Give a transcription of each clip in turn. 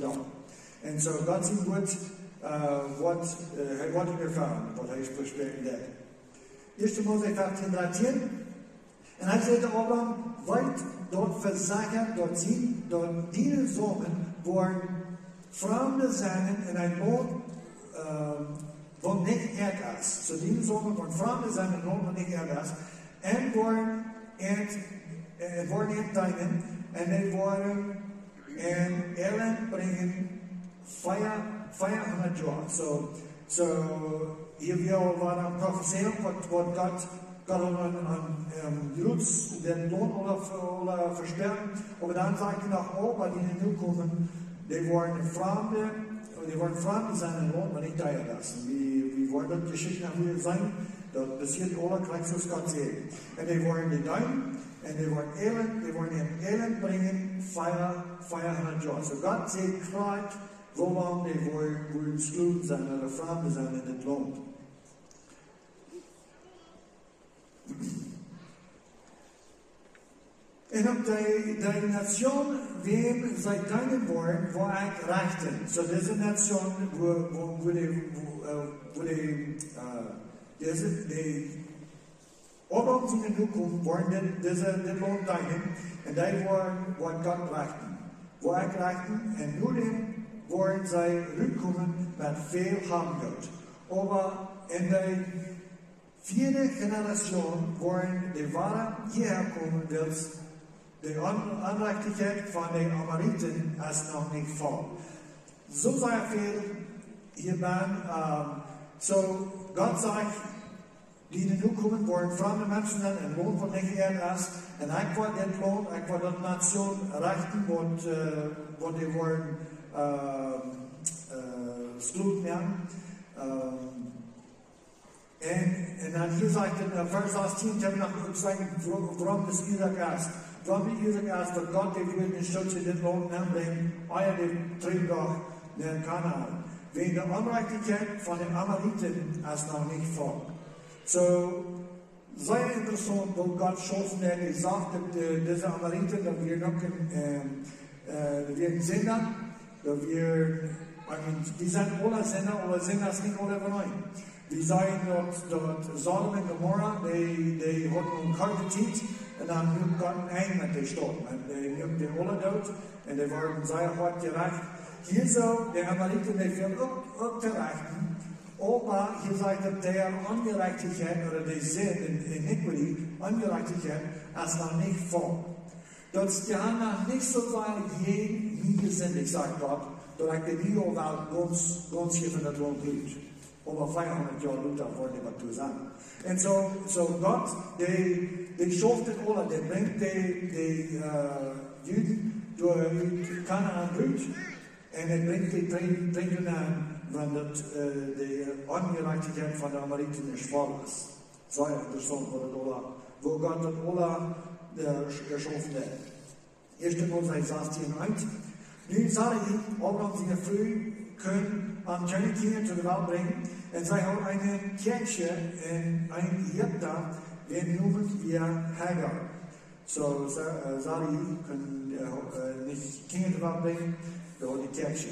dan. En zo God zien wordt wat hij wordt in ervaren, wat hij verspreekt deed. Eerst Mose 15:13. En hij zei tegen Abraham, weit dort versagen, dort zien, dort dienen zomen, worden vreemde zijn in een land, wat niet erg. Zo dienen zomen, worden vreemde zijn in een land, wat niet erg. En worden entdeinen, en die worden in Erland brengen 500 jaar. So hier wil wat een profetie wat God an Juds den Lohn oder verstärken. Aber dann sagt er nach oben, die nu kommen, die wollen Fremde sein Lohn, aber nicht teilen lassen. Wie wollen das Geschichten wieder sein? Das passiert oder Christus Gott sehen. Und die wollen die Dein, und die wollen in Elend bringen, 500 Jahre. So Gott sieht klar, wo lange die wollen Sklaven sein oder Fremde sein in das Land. En op de nation wem zij dienen worden, voor ik rechten. So deze nation, de Abraham zien nu komen, worden deze land dienen, en die worden wat God rechten. Voor ik rechten, en nu worden zij terugkomen met veel hamgoed. Maar in de vierde generation worden de ware hierher komen, dus de onrechtigheid van de Amoriten is nog niet vol. Zo zijn veel hierbij. So God zegt, die nu komen worden vreemde mensen en loon van niet is. En ik word dit loon, ik word dat nation rechten, wat die worden sloot werden. En dan hier zegt in vers 16, ik heb nog gezegd, waarom is Isaac is. Waarom is Isaac is, dat God die wil in Schutz in dit land aanbrengen, eier die terugdag naar Kanaan. Wegen de onrechtigheid van de Amoriten is nog niet vol. So, sehr interessant, wo Gott schaffen hat, er sagt, diese Amoriten, da wir noch wir Sender, da wir, die sind alle Sender ist nicht alle von euch. Wir sagen dort Sodom und Gomorra, die hatten Karpetit, und dann nimmt Gott ein mit der Stadt. Und die nimmt die alle dort, und die waren sehr hart gerecht. Hier so, die Amoriten, die werden auch gerecht. Aber hier sagt er, der Ungerechtigkeit oder der Sin in Iniquity, Ungerechtigkeit, ist noch nicht voll. Das die haben noch nicht so weit nie gesündigt, sagt Gott, dass die Bibel ganz hier von der Lohn gibt. Aber 500 Jahre Luther wollte was zu sagen. Und so Gott, der schafft es alle, der bringt die Juden durch Kanaan durch, und er bringt die an, wenn die Ungerechtigkeit von der Amoriten nicht voll ist. Sehr interessant, wo Gott das alle geschaffen hat. 1. Mose 16:1. Nu sage ich, Abraham seine früh können an kleine Kinder zur Welt bringen, und sie haben eine Kirche in ein Ägypter, den nennen wir Hagar. So, Sarai können nicht Kinder zur Welt bringen, da war die Kirche.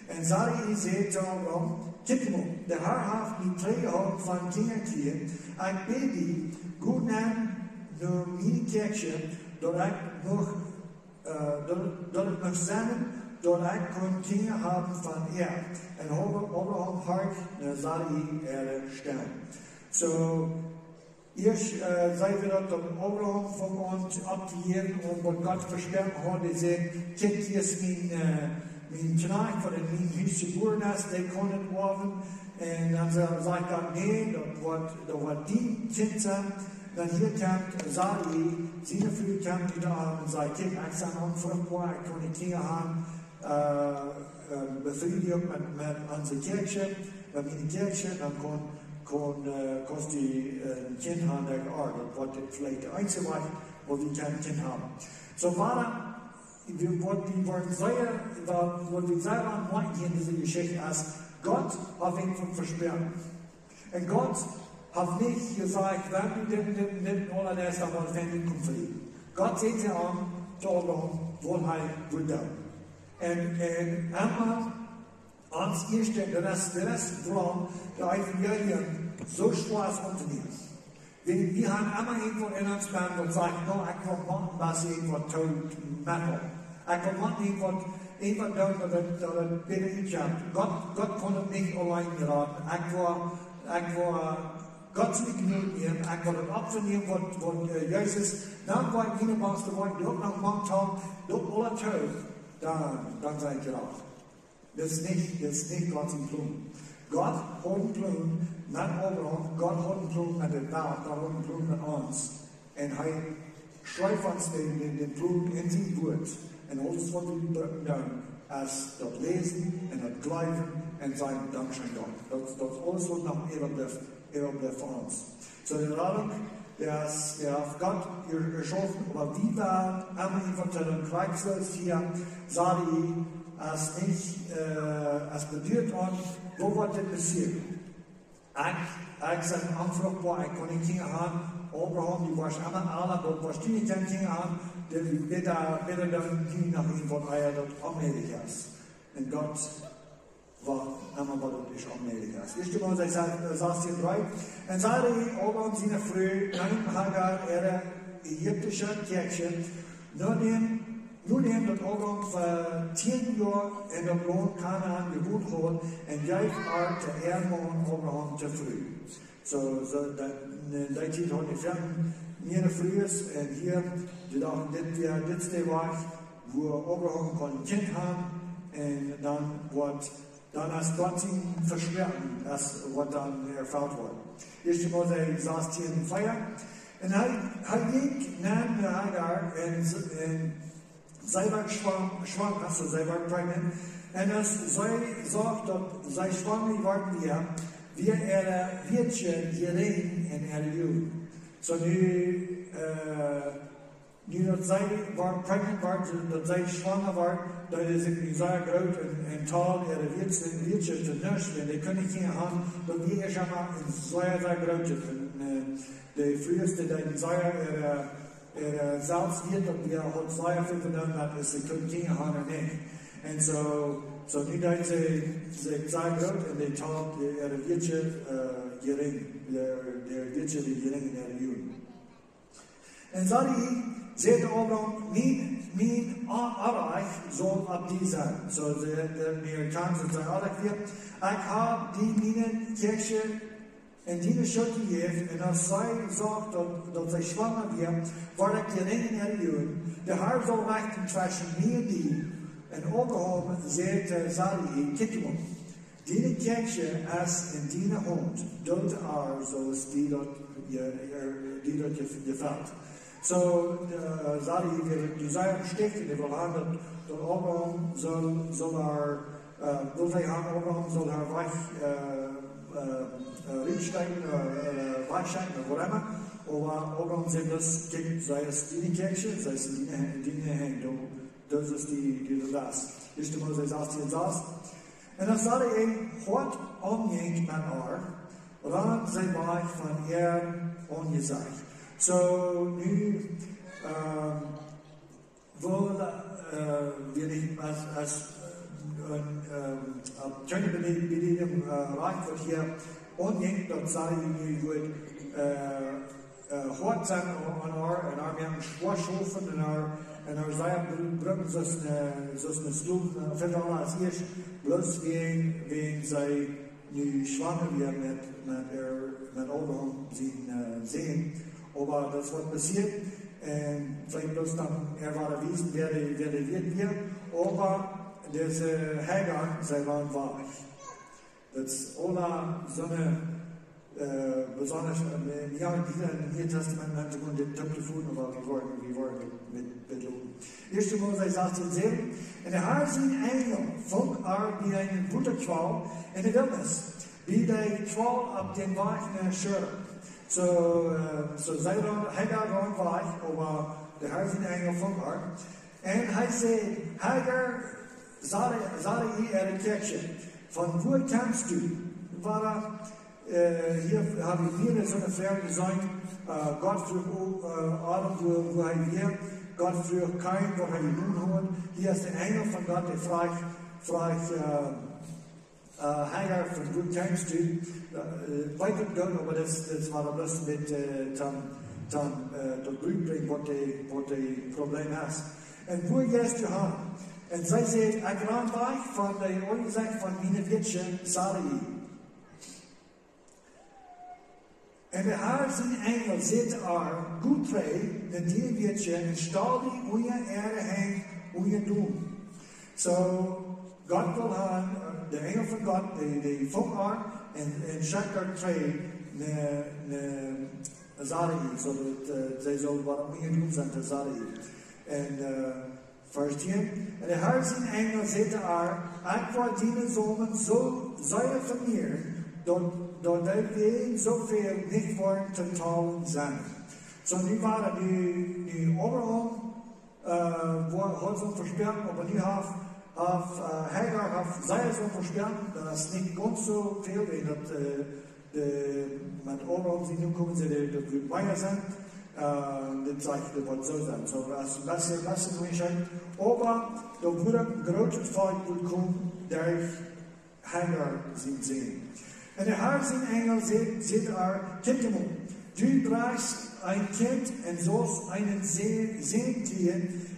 Und Sarai sagt zu Abraham, kijk mal, der Herr hat die 3 Augen von Kindern kriegen, ich bitte die, gut nehmen, nur meine Kirche, dort ich noch zusammen, dort ich Kinder haben von ihr. Und Abraham hat Sarai stellen. So, ich sei wieder dort Abraham von uns abgegeben und was Gott versprochen hat, er sagt, kijk, hier ist mijn knaak van het huis geboren is, die kon het worden. En dan zei Gott, nee, dat wordt die kind zijn. Dan hier komt Sarai, zijn vrouw komt wieder aan en zei, kijk, ik ben onvruchtbaar, ik kan niet kinderen hebben. Befriedigung met onze kerkje, met mijn kerkje, dan kost die een kind hebben der aarde. Dat wordt vielleicht de einzige weg, waar we een kind hebben. So waren die worden wat we selber am meisten in dieser Geschichte ist, Gott hat ihn von versperren. Und Gott hat nicht gesagt, wenn du den oder das, dann wollen wir nicht verlieren. Gott sieht sich an, zu Abraham, wo er will da. En einmal ans eerste, de rest vooral, de evangelien zo Spaß unternehmen. Wir haben immer irgendwo in uns Band und sagt, no, ich will machen, was irgendwo tot metal. Ich will machen, irgendwo tun, dass es bitte ich habe. Gott konnte nicht allein geraten. Ich will Gott zu ignorieren. Ich will das Opfer nehmen, was Jesus, dann war ich nicht was geworden, dort noch manchmal, dort alle tot, dann sei ich geraten. Das ist nicht Gottes Plan. Gott hat einen Plan mit Abraham, Gott hat einen Plan mit der Welt, Gott hat einen Plan mit uns. Und er schreibt uns den Plan in sein Wort. Und alles, was wir tun, ist das Lesen und das Glauben und sein Dankeschön Gott. Das ist alles, was noch bleibt für uns. So, die Radung, der hat Gott erschaffen, aber wie war einmal von den Kreislauf hier, sah die, als bedeutet an, wo wird das passiert? Ich sage anfragbar, ich kann nicht haben, Abraham, die war immer alle, aber was die nicht haben, die bitte dann die nach ihm von Eier dort anmächtig ist. Und Gott war immer, was dort nicht anmächtig ist. Erst einmal, ich saß hier 3, und sagte Abraham seine Frau, nein, Hagar, ägyptische Kirche, nur dem, dass Abraham für 10 Jahre in dem Land Kanaan gewohnt hat, und jetzt war der Ehemann Abraham zu früh. So in der Zeit hat die Fremden mir früh ist, und hier, die dachten, das ist der Weg, wo Abraham ein Kind haben, und dann ist Gott ihn verschweren, das was dann erfüllt wurde. Erst einmal, er saß hier im Feuer, und er ging neben Hagar, und sie war schwanger, also sie war pregnant, und als sie sagt, dass sie schwanger geworden wäre, wir Wirtchen gering in Jugend. So nu dat zij waren pregnant waren, dat zij schwanger waren, dat is ik zeer groot en taal Wirtchen te nursen. En die kunnen niet gaan, dat die eerst maar een zeer groot is. De früheste, die zeer zelfs wird, dat wir halt zeer veel gedaan, dat is, ze kunnen niet gaan en niet. En so nu dat ze zeer groot en die taal Wirtchen gering, de Wirtchen die gering in Jugend. En zei Abraham, mijn Arach zal op die zijn. Zo de Amerikanen zijn Arach weer. Ik heb die mijn kerkje en die schuld gegeven. En als zij zegt dat zij zwanger wordt, wordt ik gering in haar Jugend. De haar zal wachten tussen mij en die. En Abraham zei kijk maar. Die kerkje is in die hand. Dat is zoals die dat je valt. So, Sadi wird die Seite besteckt, die will haben, dass Abraham soll Abraham soll weich Richtstein, Weichstein, oder whatever. Aber Abraham sagt, das sei es die Kirche, sei es die Hände, das ist die das. Ist immer, sie saß hier saß. Und dann sagte hat umgehend mit dann sei weich von ihr angesagt. So, nu wil ik als een kleine bediening reich wordt hier ongeënt dat zij nu goed hard zijn aan haar en haar meer schwarschoven en haar zij brengen zoals een stoel verder als eerst bloos wegen zij nu zwanger weer met Abraham zien. Aber das wird passiert, vielleicht bloß dann erwarten, wer der wird wir, aber diese Hagar, sie waren weich. Das ist ohne so eine, besonders, ja, im Neuen Testament haben sie den Tempel gefunden, aber wir wollen mit belohnen. Erst einmal, sie sagt in Seelen, und der Herr ist ein Engel, von wie ein Butterqual in der Wildnis, wie der Qual ab den weichen Schirr. So Hagar war weich, aber der Herr ist ein Engel von Gott. Und er sagt, Hagar, sah ihre Kirche, von wo kommst du? Hier habe ich wieder so eine Frage gesagt, Gott für Adam, wo er wird, Gott früher kein, was er nun hat. Hier ist der Engel von Gott, der fragt Hagar von Good Times zu, weiter dort, aber das war bloß mit das Glück, was die Problem hast. Und wo gehst du hin? Und sie sagt, ich ran weg von der Ohrensach von meiner Wittchen Sarai. Und der Herr zijn engel zit goed twee, de die Wittchen, en stal die hoe je Erde hängt, hoe je doen. So, Gott will haben, der Engel von Gott, die Funk en schickt er twee, ne Sarai, so dat zij zo wat hoe je doen zijn, de Sarai. En vers 10, en de Herr zijn engel zit ik word die zonen zo zeer van mir, dat wij zoveel niet worden te talen zijn. So, die waren die Oberhand, hat so versperrt, aber die haben Hagar hat sehr so versperrt, das ist nicht ganz so viel, wie das mit Oberhand, sie nun kommen, sie das wird weiter sein, das zeigt, das wird so sein. So, das ist nicht schön. Aber da wurde ein großes Volk kommen, durch Hagar sehen. Und der Herr sein Engel sieht kijk mal, du brauchst ein Kind und sollst einen Seentier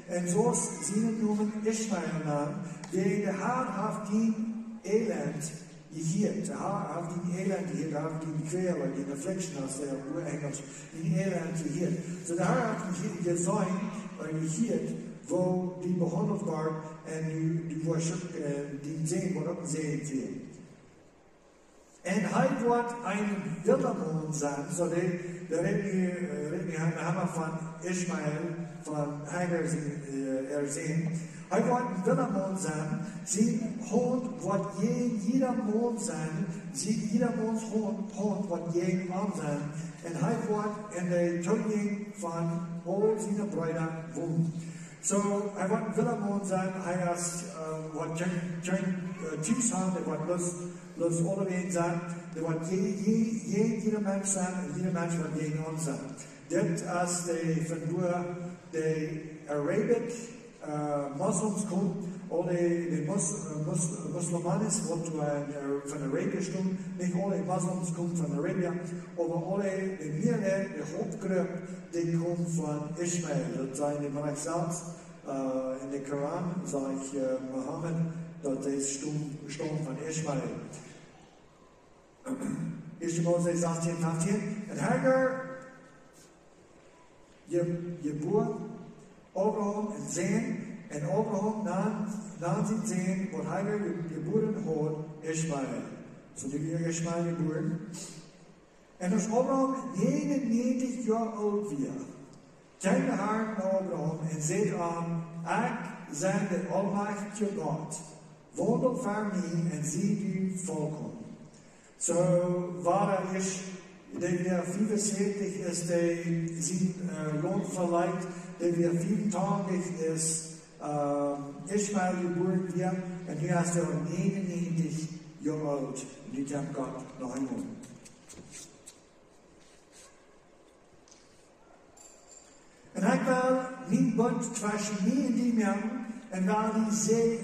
und sollst seinen Namen Ishmael nennen, denn der Herr hat ihn Elend gehiert. Der Herr hat ihn Elend gehiert, der hat ihn Quäler, die Affliction aus der Urenglisch, ihn Elend gehiert. So der Herr hat ihn gesehen und gehiert, wo die behandelt waren und die Worship, die sehen, wo auch ein Seentier. En hij wordt een wilderman zijn, so daar hebben we van Ishmael, van Hagar zien. Hij wordt een wilderman zijn, zijn hond wordt jeder man zijn, jeder mans hond wordt jeden man zijn. En hij wordt in de toening van al zijn bruiden wonen. So, hij wordt een wilderman zijn, hij wordt geen thuis hebben, hij wordt los onderweg zijn, er wordt jeder Mensch zijn, en jeder Mensch wordt jeden ander zijn. Dit als de Arabic Muslims komen, of de Muslimanes van Arabisch komen, niet alle Muslims komen van Arabia, maar alle de meerderheid, de hoofdgroep, die komen van Ishmael. Dat zijn de Bereich zelfs in de Koran, zegt Mohammed, dat is stam van Ishmael. 1. Mose 18, 15. En Hagar geboren Abraham en zijn, en Abraham na zijn zijn, wat Hagar geboren had, Ishmael. So die wir Ishmael geboren. En als Abraham 99 jaar oud was, kwam de Herr naar Abraham en zei aan, ik zijn de almachtige God, wandel voor mij en zie u volkomen. So, waar is, die weer 75 is, die zijn loon verleiht, die weer 84 is, Ishmael geboren weer, en nu is er 99 jaar oud, en die heeft God nog eenmaal. En ik wil mijn bond tussen mij en die man, en waar die zij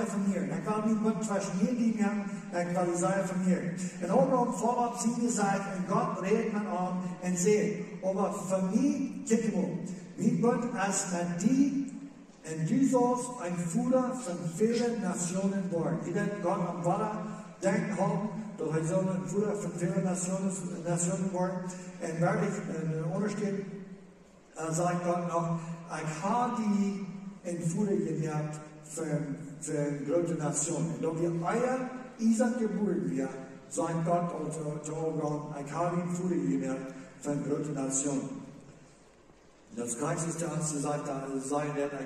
van hier. Ik wil mijn bond tussen mij en die man, en ik wil die zij van hier. En Abraham volop zien gezegd, en God redt me aan en zei, maar voor mij, kijk maar, mijn bond is met die, en du sollst ein Führer von vielen Nationen worden. Ik denk God aan Vader denken haben, dat hij zal een Führer von vielen Nationen worden. En waar ik ondersteun, sagt Gott noch, ich habe die in Führer gemacht für große Nationen. Und ob wir euer Isaac geboren wird, sagt Gott zu Abraham, ich habe ihn Führer gemacht für große Nationen. Das Geisteste uns zu sagen,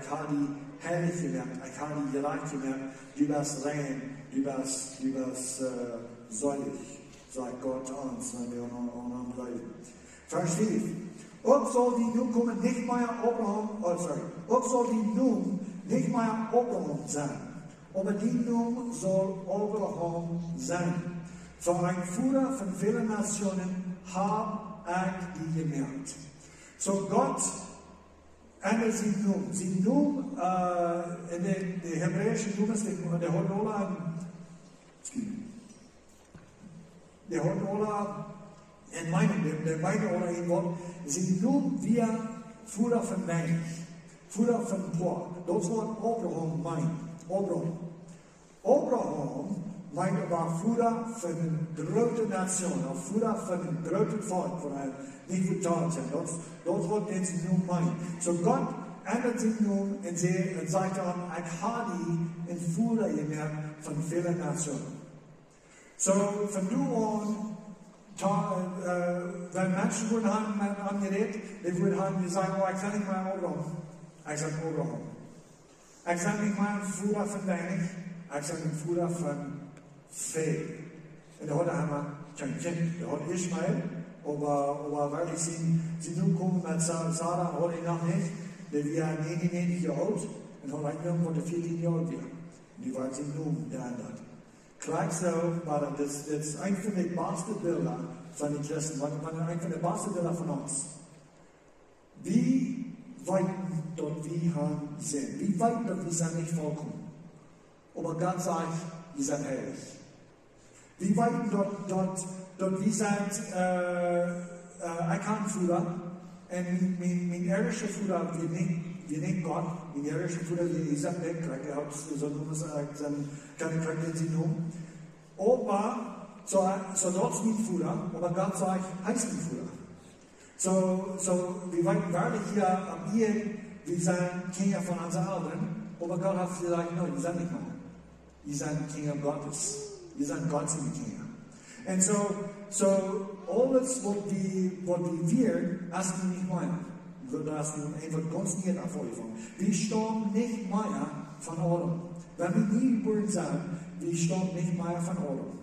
ich habe die herrlich gemacht, ich habe die gerecht gemacht, du bist rein, du bist säulig, sagt Gott uns, wenn wir an ihm bleiben. Vers 5. Ook zal die nun komen niet meer Abraham, ook zal die nun niet meer Abraham zijn, maar die nun zal Abraham zijn. Voor een Führer van vele nationen heb ik die gemerkt. So Gott ändert sich nun. Sie nun, in der hebräischen Nummern, der Honola, in meine Ola in Wort, sind nun wir Futter von Wein, Futter von Pork. Das Wort Abraham meint, Abraham meint aber Futter für eine große Nation, Futter für ein großes Volk, wo er nicht verteilt sind. Das Wort, den sie nun meint. So Gott ändert sich nun und sagt dann, ich habe die in Futter gemerkt von vielen Nationen. So, von nun an, wenn Menschen wurden angeredet, die würden sagen, oh, ich sage nicht mal Abraham. Ich sage Abraham. Ich sage nicht mal Futter von Wenig, ich sage Futter von Fee. Und da haben wir kein Kind. Da hat Ismael, aber weil ich sie nun kommen mit Sarah, heute noch nicht, die wir 99 Jahre alt, und hat irgendwo die 14 Jahre wieder. Und die waren sie nun geändert. Gleich so, aber das ist ein von den besten Bildern von den Christen, ein von den besten Bildern von uns. Wie weit dort wir sind, wie weit dort wir sind nicht vollkommen. Aber Gott sagt, wir sind heilig. Wie weit dort wir sind, ich kann Futter, und mein irdischer Futter wird nicht Gott, mein irdischer Futter wird Isaac nicht, ich habe so kann sie nun. Aber, so dort ist mein Futter, aber Gott sagt, heißt mein Futter. So, wir wollen wirklich hier am Ehen, wir sind Kinder von unseren Eltern, aber Gott hat gesagt, nein, wir sind nicht mehr. Wir sind Kinder Gottes. Wir sind Gottes Kinder. Und so alles, was wir erst nicht meinen, wird das einfach ganz nicht erfolgen. Wir stammen nicht mehr von Adam. Wenn wir nie geboren sind, wir stammen nicht mehr von Adam.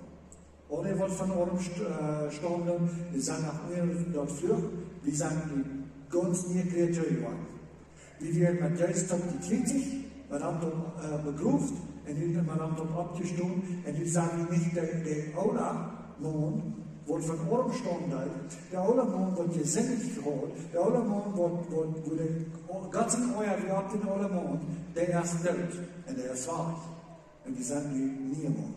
Oder was von Adam stammen, wir sind nach Irland dort flücht, wir sind die ganz neue Kreatur geworden. Wir werden mit Jesus gekriegt, wir haben dort begruft, und wir haben dort abgestimmt, und wir sagen nicht, der Ola-Mond, wordt van Adam stammt, der Olamon wordt gesinnig gehoord, der Olamon wordt de ganze Euer wie op den Olamon, der ist dood und der ist wahr. Und wir sind niemand.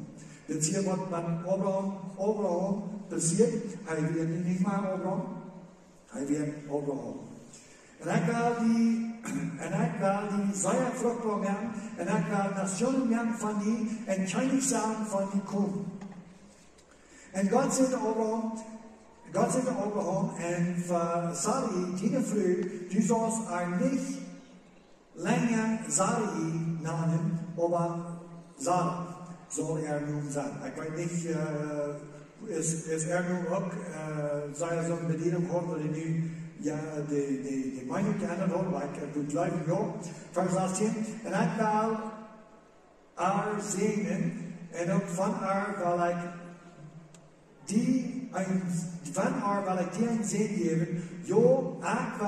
Das hier wird mit Abraham passiert, er wird nicht mehr Abraham, er wird Abraham. Und ich will die sehr fruchtbar werden, und ich will Nationen werden von die, und keine Sachen von die kommen. Und Gott sagte Abraham, und für Sarai, die früh, du sollst nicht länger Sarai nennen, aber Sarah soll nun sein. Ich weiß nicht, ist nun auch, sei so eine Bedienung hat, oder die Meinung geändert hat, aber ich glaube, ja, Vers 18, und ich will segnen, und von will ich dir ein Segen geben, jo, ich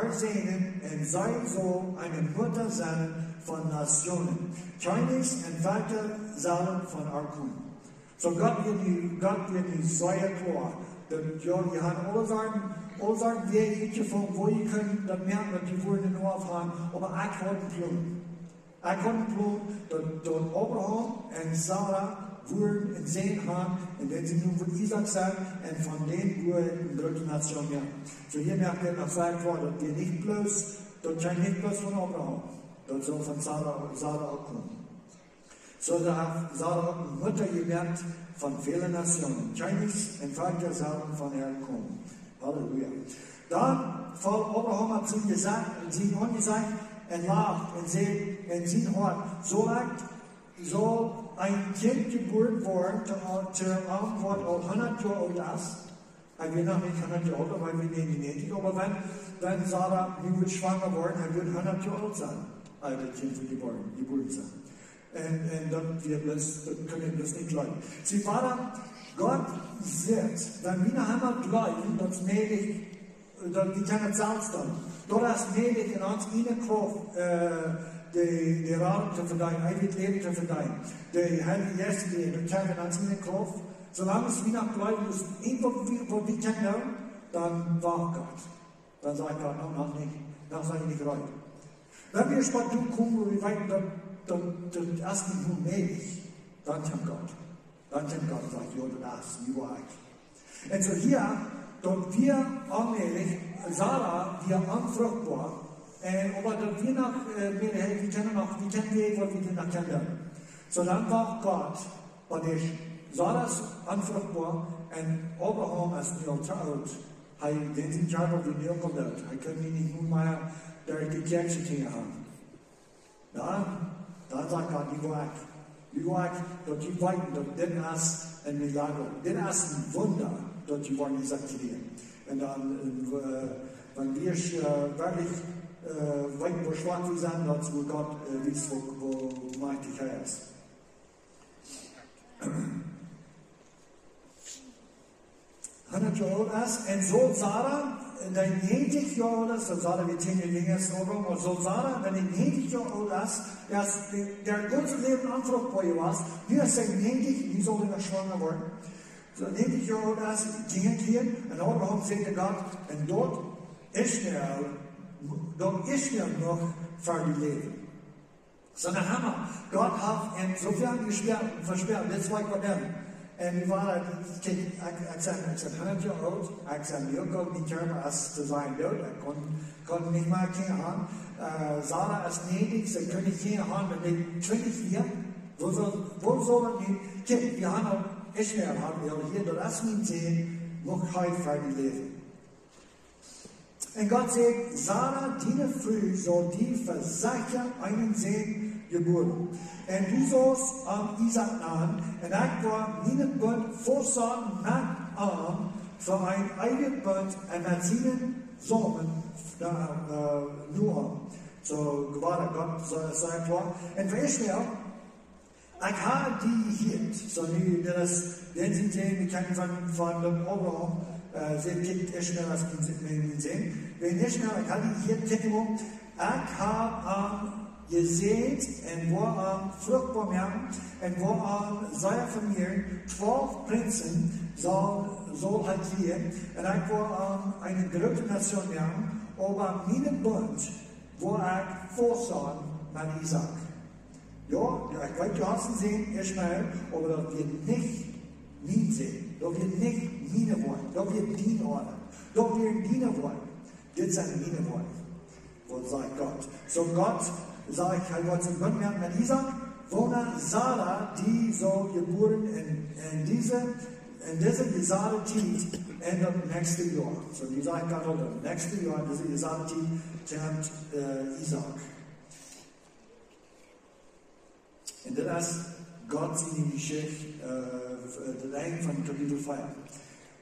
will segnen, und sei so eine Mutter sein von Nationen. Chinese und Vater sollen von Arkun. So Gott wird die sehr klar. Ihr habt alle sagen, Wege von wo ihr könnt, dann merken, dass die Worte nur aufhaben, aber ich habe einen Plan. Ich habe einen Plan, dass Abraham und Sarah Wurden und sehen haben, und wenn sie nun von Isaac sind, und von denen Wurden eine große Nation werden. So hier merkt ihr noch sehr klar, dass wir nicht bloß, das scheint nicht bloß von Abraham, das soll von Sarah auch kommen. So da hat Sarah auch eine Mutter gemerkt von vielen Nationen. Chinese und Vater sollen von ihr kommen. Halleluja. Dann voll Abraham hat zu ihm gesagt, und sie haben gesagt, und lacht, und sie hat, soll ein Kind geboren worden, zur Antwort auf 100 Jahre alt ist. Ich bin noch nicht 100 Jahre alt, weil wir nicht genetisch, aber wenn Sarah wird schwanger worden, dann wird 100 Jahre alt sein, als das Kind geboren sein. Und dann können wir das nicht glauben. Sie Vater, Gott sagt, wenn wir nach einmal glauben, dass wir können Salz dann. Dort ist möglich in uns eine Kraft, die Raum zu verdienen, ein Leben zu verdienen. Die Heilige Geist, die können uns eine Kraft. Solange wir nach glauben, dass irgendwo wir können, dann war Gott. Dann sagt Gott, noch nicht. nach seiner Reihe. Wenn wir spontan kommen, wo wir weiten, dann erst nicht nur mäßig, dann kommt Gott. Dann kommt Gott und sagt, ja, das ist die Wahrheit. Und so hier, dort wir allmählich, Sarah, wir unfruchtbar, aber dort wir noch, wir kennen wir, was wir noch kennen. So dann war Gott, und Sarah ist unfruchtbar, und Abraham ist nicht zu alt. Hij deed een jaar op de deel van dat. Hij kon niet meer daar de kerk zitten gaan. Dan sagt Gott, die Wahrheit, dat je weiten, dat dit is een mirakel. Dit is een Wunder, dat je wordt gesagt hier. En dan, wanneer wir wirklich weit wo schwach wir sind, dat wo Gott weiß, wo mächtig er ist. Und so Sarah, wenn 90 Jahre ist, so Sarah wie 10 Jahre jünger ist, und so Sarah, wenn 90 Jahre alt ist, der ganze Leben anfruchtbar war, wir sagen 90, die soll noch schwanger werden. So 90 Jahre alt ist, ging hier, und Abraham sagte Gott, und dort ist noch für die Leben. So dann haben wir, Gott hat ihn sofern versperrt, das war bei dem. En we waren, ik zei 100 jaar oud, ik zei, ik kon niet termen als te zijn dood, ik kon niet meer geen hand. Sarah is 90, ze kunnen geen hand, maar met 20 jaar, wo sollen die, kijk, we hebben al Ishmael, hier, dat is niet zien, nog hij voor die leven. En God zegt, Sarah, die früh soll die für sicher einen Segen geboren. En du sollst Isaac nahen, en ik war mijn bund voorzaten met voor een eigen bund en met zijn zonen Noah. So gewaarde God zei voor. En voor Ishmael, ik had die hier. So nu, dat is, den zien we kennen van Abraham. Ze kijkt Ishmael als men zien. Wenn Ishmael, ik had die hier kijken, ik had gesät und war fruchtbar werden und war seine Familie 12 Prinzen soll halt hier und ich war eine dritte Nation werden, aber mein Bund war ich vorsah mit Isaac. Ja, ich weiß, du hast ihn sehen, Ishmael, aber das wird nicht mein sehen, das wird nicht meine wollen, das wird dein Ordnung, das wird deine wollen, das sind meine wollen, was sagt Gott. So Gott sag ich, ich wollte zum Bund werden mit Isaac, wohne Sarah, die so geboren in diese Sarah Zeit endet nächstes Jahr. So, die sagt Gott, oder nächstes Jahr, diese Sarah Zeit kommt Isaac. Und das ist Gott seine Geschichte, das Ende von Kapitel 5.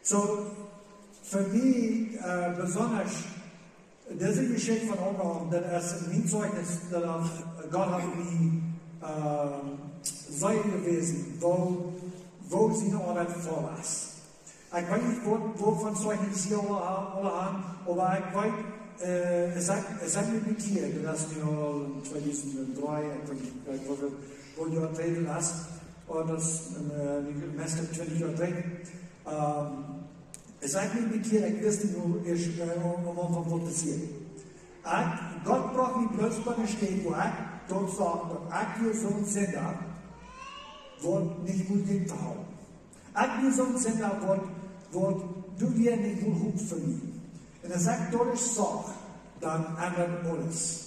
So, für mich besonders, diese Geschichte von Abraham, das ist ein Zeugnis, dass Gott hat mich sein gewesen, wo seine Arbeit vor ist. Ich weiß nicht, wovon Zeugnis sie alle haben, aber ich weiß, es hat mich mit hier, das ist 2003, wo du ertreten hast, oder das meiste 20 Jahre drin. Es sagt mir mit hier, ich wüsste nur, was passiert. Gott braucht mich plötzlich bei mir stehen, wo ich dort sagt, ich hier so ein Sender, wo nicht gut hinterhauen. Ich hier so ein Sender, wo du dir nicht gut hoch für mich. Und er sagt, dort ist Sorg, dann ändert alles.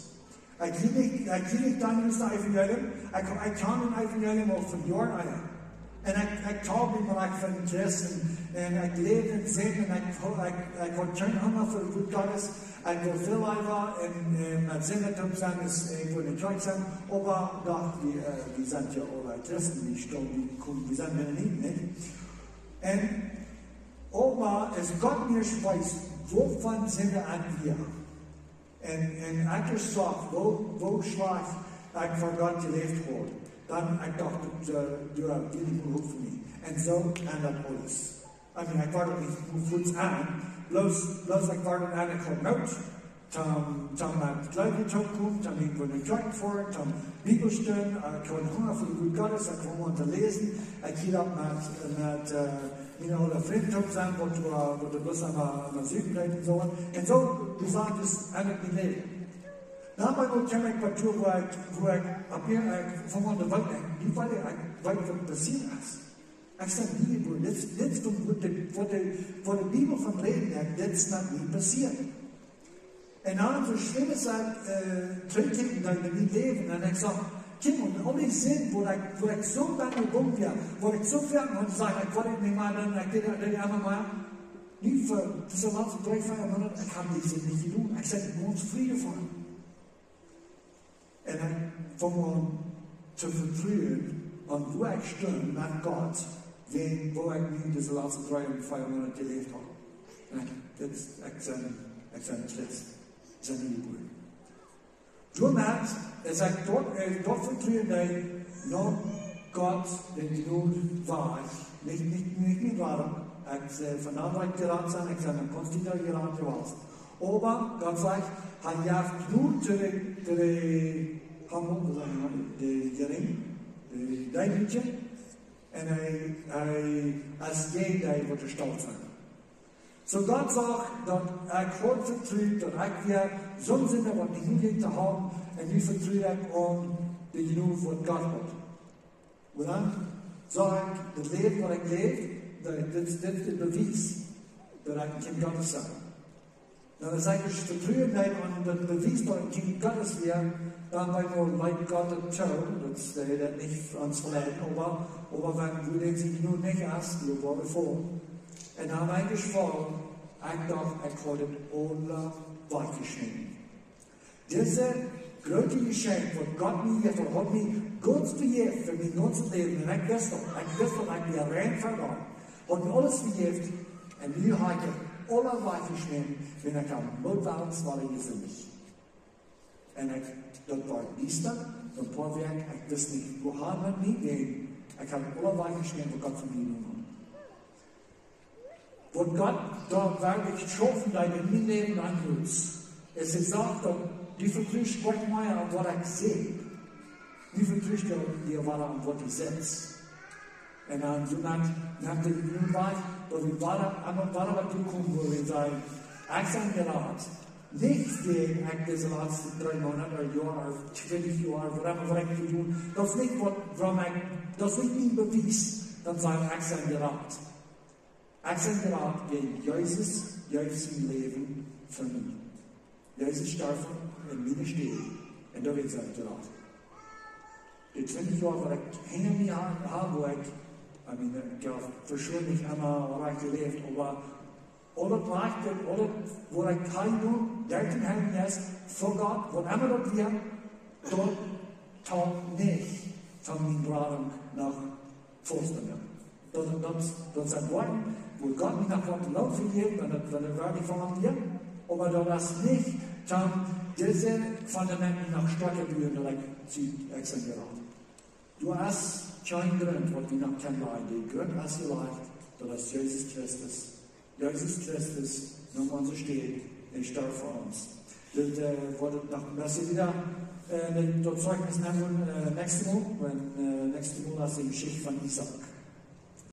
Ich kriege nicht dann in das Evangelium, ich kann ein Evangelium auch von Jahren ein. Und ich taube mich, weil ich von Christen, und ich lebe in Sinn, und ich kann schön Hunger für die Gut Gottes, ich will viel einfach mit Sinnetum sein, ich will nicht treu sein, aber doch, wir sind ja alle Christen, die sterben, wir sind Mennoniten, nicht? Und aber es Gott mir weiß, wovon sind wir an wir? Und ich sage, wo schwach ich von Gott gelebt habe. Dann ich dachte, du hast wenig Beruf für mich. Und so ändert alles. Ich war doch nicht gut an, bloß ich war dann eine Kommode, dann hat Gleiche kommen, dann irgendwo eine Track vor, dann Bibelstunden, ich kann Hunger für die Gut Gottes, ich kann unterlesen, ich gehe auch mit oder Fremdtum sein, wo du bloß einmal Süden bleiben sollst. Und so, du sagst, es ändert mein Leben. Dan ben ik een kwartier waar ik op je van de wijk niet wat wat passiert is. Ik zeg niet, broer, dit is wat de Bijbel van reden heeft, dit is nog niet passiert. En dan zo schlimm is dat terugkijken naar mijn leven en ik zeg, Kim, und al die zin wo ik zo lang gebogen ben, wo ik zo ver moet zeggen, ik wil het niet maar dan, ik deed het allemaal maar. Nu voor de laatste 3-5 maanden, ik heb die zin niet gedaan. Ik zeg, ik moet vrede van. En ik begon te vertrouwen aan wo ik stond met God, wo ik nu deze laatste 3-5 maanden geleefd heb. En ik ben slechts zijn nieuwe boer. Toen is ik dort vertrouwen dat God den genoeg war. Niet waarom. Ik vanavond ik geraakt zijn, ik ben een constant geraakt geweest. Aber Gott sagt, hij heeft genoeg de gering, de duiveltje, en hij als jij wordt gesteld zijn. So Gott sagt, dat ik God vertrouwt, dat ik weer zo'n zin heb wat niet goed te houden, en nu vertrouw ik om de genoeg wat God hat. En dan zeg ik, het leven wat ik leef, dit is het bewijs dat ik een kind Gottes ben. Dan zeg ik, vertrouwen aan het bewijs dat ik een kind Gottes ben, dan ben ik like God het toe, dat is dat niet ons verleiden, aber wenn du sich nur nicht hast, du war vor. En aan mijn geval, ik dacht, ik had het alle geschenkt. Deze grote geschenk wat God mij heeft, hat mich Gott vergeeft für mein ganzes Leben. En ik wist dat ik weer rein verloren. Hat mir alles vergeeft. En nu heb ik alle geschenkt, wenn ik am Notwärts war ich nicht. En dat war Easter, een paar weken, ik wist niet, hoe gaan we niet heen. Ik heb alle geschenkt wat God van mij genomen. Wat Gott dort wirklich geschaffen hat in mein Leben angeht. Es ist gesagt, die vertrüst Gott mehr an was ich sehe. Die vertrüst dir was an was ich setze. Und dann so nach dem Jugendweit, wo wir waren was gekommen, wo wir sagen, ich sage gerade, nicht wegen diese letzten 3 Monate oder Jahr, 20 Jahre, was ich tun, das ist nicht, das ist nicht mein Beweis, dann sage ich sage gerade. Ik zeg gerade, Jezus im Leben für mich. Jezus sterft in meiner Stelle. Und da wird es gerade. Die 20 Jahre, die ich hinter mir habe, wo ich habe verschwunden nicht einmal gelebt, aber alle Praktiken, wo ich keinen 13 Jahre ist, vor Gott, wo immer das wird, dort taugt nicht von meinem Braten nach Vorstellungen. Dat zijn woorden, wo Gott mich nach Gott laufen geht, dann werde ich von dir. Aber das nicht, dann diese Fundamente nach Stärke bühren, dann zieht exzentriert. Du hast keinen Grund, was wir noch kennen, die Grund hast vielleicht, dass Jesus Christus noch mal so steht, er starb für uns. Das wurde noch wieder das Zeugnis nehmen nächste Mal, als die Geschichte von Isaac.